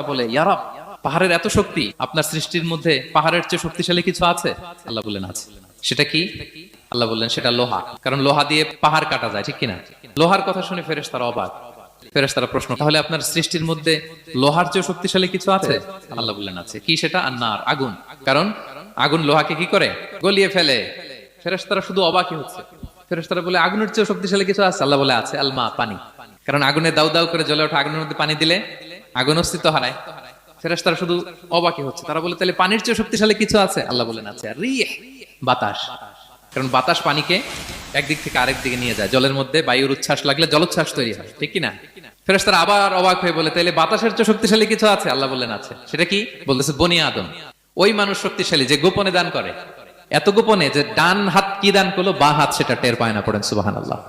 বলে, ইয়া রব, পাহাড়ের এত শক্তি, আপনার সৃষ্টির মধ্যে পাহাড়ের চেয়ে শক্তিশালী কিছু আছে? আল্লাহ বললেন আছে। সেটা কি? আল্লাহ বললেন সেটা লোহা, কারণ লোহা দিয়ে পাহাড় কাটা যায়, ঠিক কিনা? লোহার কথা শুনে ফেরেশতারা অবাক। ফেরেশতারা প্রশ্ন, তাহলে আপনার সৃষ্টির মধ্যে লোহার চেয়ে শক্তিশালী কিছু আছে? আল্লাহ বললেন আছে। কি সেটা? আন্নার, আগুন। কারণ আগুন লোহাকে কি করে? গলিয়ে ফেলে। ফেরেশতারা শুধু অবাকই হচ্ছে। ফেরেশতারা বলে, আগুনের চেয়ে শক্তিশালী কিছু আছে? আল্লাহ বলে আছে, আলমা, পানি। কারণ আগুনে দাউ দাউ করে জ্বলে ওঠা আগুনের মধ্যে পানি দিলে আগুন অস্তিত্ব হারায়। ফেরেশতারা শুধু অবাকই হচ্ছে। তারা বলে, তাহলে পানির চেয়ে শক্তিশালী কিছু আছে? আল্লাহ বলেন আছে, রিহ, বাতাস। কারণ বাতাস পানিকে একদিক থেকে আরেক দিকে নিয়ে যায়। জলের মধ্যে বায়ুর উচ্ছ্বাস লাগলে জলোচ্ছ্বাস তৈরি হয়, ঠিক কিনা? ফেরেশতারা আবার অবাক হয়ে বলে, তাহলে বাতাসের চেয়ে শক্তিশালী কিছু আছে? আল্লাহ বললেন আছে। সেটা কি? বলতেছে বনি আদম। ওই মানুষ শক্তিশালী যে গোপনে দান করে, এত গোপনে যে ডান হাত কি দান করলো, বা হাত সেটা টের পায় না। পড়েন সুবহানাল্লাহ।